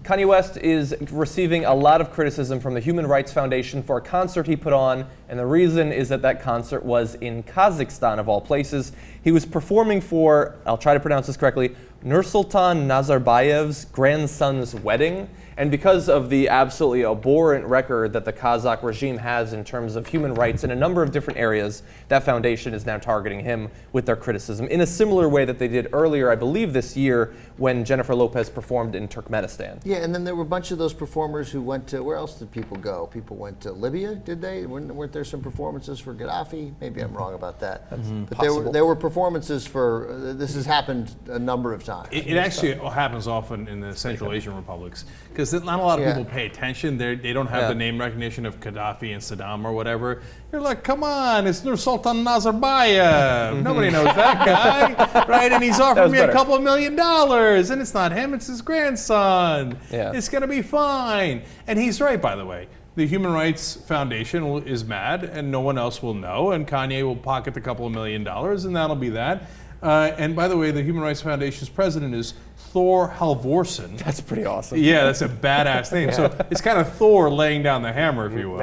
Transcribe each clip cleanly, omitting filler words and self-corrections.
Kanye West is receiving a lot of criticism from the Human Rights Foundation for a concert he put on, and the reason is that concert was in Kazakhstan, of all places. He was performing for, I'll try to pronounce this correctly, Nursultan Nazarbayev's grandson's wedding. And because of the absolutely abhorrent record that the Kazakh regime has in terms of human rights in a number of different areas, that foundation is now targeting him with their criticism in a similar way that they did earlier, I believe this year, when Jennifer Lopez performed in Turkmenistan. Yeah, and then there were a bunch of those performers who went to, where else did people go? People went to Libya, did they? Weren't there some performances for Gaddafi? Maybe I'm wrong about that. But there were performances for, this has happened a number of times. It actually happens often in the Central Asian republics, because not a lot of people pay attention. They don't have the name recognition of Gaddafi and Saddam or whatever. You're like, come on, it's Nursultan Nazarbayev. Nobody knows that guy, right? And he's offering me a couple of $1 million, and it's not him, it's his grandson. Yeah. It's going to be fine. And he's right, by the way. The Human Rights Foundation is mad, and no one else will know, and Kanye will pocket the couple of $1 million, and that'll be that. And by the way, the Human Rights Foundation's president is Thor Halvorsen. That's pretty awesome. Yeah, that's a badass name. So it's kind of Thor laying down the hammer, if you will.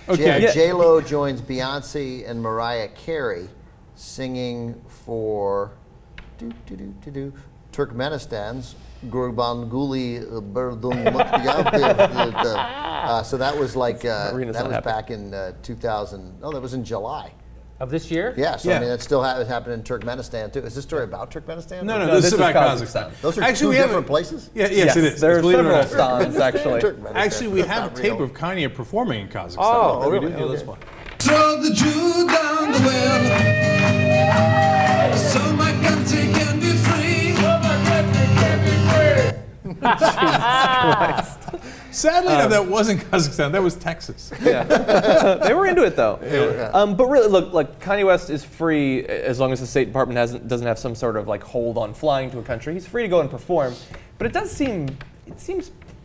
Okay. Yeah, J-Lo joins Beyonce and Mariah Carey singing for Turkmenistan's Gurbanguly Berdum. So that was like, that was back in 2000, no, that was in July. Of this year? Yeah, so I mean, that still happened in Turkmenistan too. Is this story about Turkmenistan? No, this is about Kazakhstan. Those are actually two different places? Yes, it is. There are several stans, actually. Actually, we have a tape of Kanye performing in Kazakhstan. Oh, really? Yeah, that's fun. Throw the Jew down the well, so my country can be free. So my country can be free. Jesus Christ. Sadly enough, that wasn't Kazakhstan. That was Texas. Yeah, they were into it though. But really, look, like Kanye West is free as long as the State Department doesn't have some sort of like hold on flying to a country. He's free to go and perform. But it seems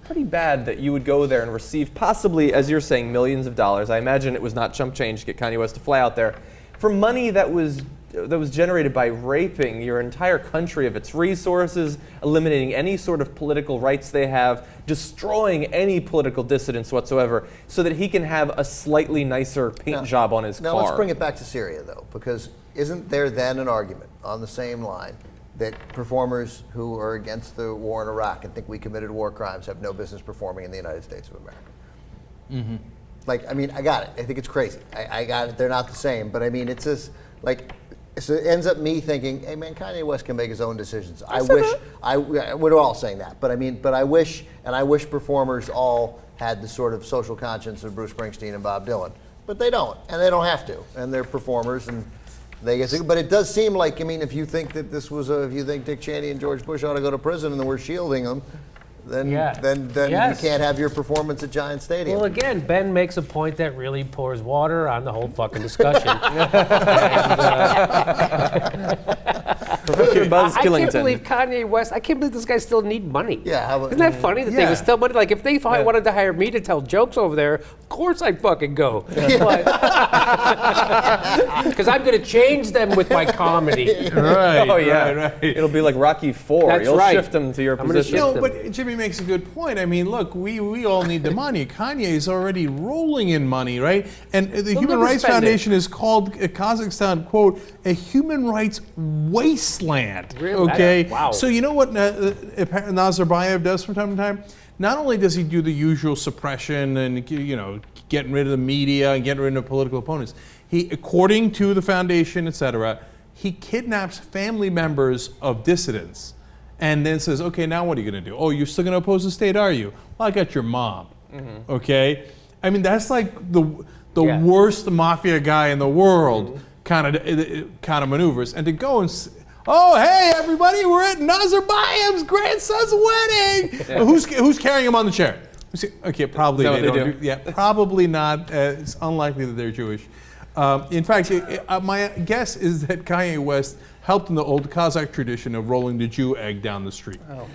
pretty bad that you would go there and receive possibly, as you're saying, millions of dollars. I imagine it was not chump change to get Kanye West to fly out there for money that was generated by raping your entire country of its resources, eliminating any sort of political rights they have, destroying any political dissidents whatsoever, so that he can have a slightly nicer paint job on his car. Now let's bring it back to Syria, though, because isn't there then an argument on the same line that performers who are against the war in Iraq and think we committed war crimes have no business performing in the United States of America? Mm-hmm. Like, I mean, I got it. I think it's crazy. I got it. They're not the same. But I mean, it's just like, so it ends up me thinking, hey man, Kanye West can make his own decisions. We're all saying that, but I mean, but I wish performers all had the sort of social conscience of Bruce Springsteen and Bob Dylan, but they don't, and they don't have to, and they're performers, and they get. But it does seem like, I mean, if you think that this was if you think Dick Cheney and George Bush ought to go to prison and then we're shielding them, then you can't have your performance at Giant Stadium. Well, again, Ben makes a point that really pours water on the whole fucking discussion. I can't believe Kanye West. I can't believe this guy still need money. Yeah, isn't that funny? That they would still money. Like if they wanted to hire me to tell jokes over there, of course I'd fucking go. Because I'm going to change them with my comedy. Right. Oh yeah, right. It'll be like Rocky IV. That's You'll shift them to your position. No, but Jimmy makes a good point. I mean, look, we all need the money. Kanye is already rolling in money, right? And the Human Rights Foundation has called Kazakhstan, quote, a human rights wasteland. Really? Okay. Wow. So you know what Nazarbayev does from time to time? Not only does he do the usual suppression and getting rid of the media and getting rid of political opponents, he, according to the foundation, etc., he kidnaps family members of dissidents. And then says, okay, now what are you going to do? Oh, you're still going to oppose the state, are you? Well, I got your mom, okay? I mean, that's like the worst mafia guy in the world kind of maneuvers. And to go and, oh, hey, everybody, we're at Nazarbayev's grandson's wedding. Who's carrying him on the chair? Okay, probably they don't. Yeah, probably not. It's unlikely that they're Jewish. In fact, my guess is that Kanye West helped in the old Kazakh tradition of rolling the Jew egg down the street. Oh.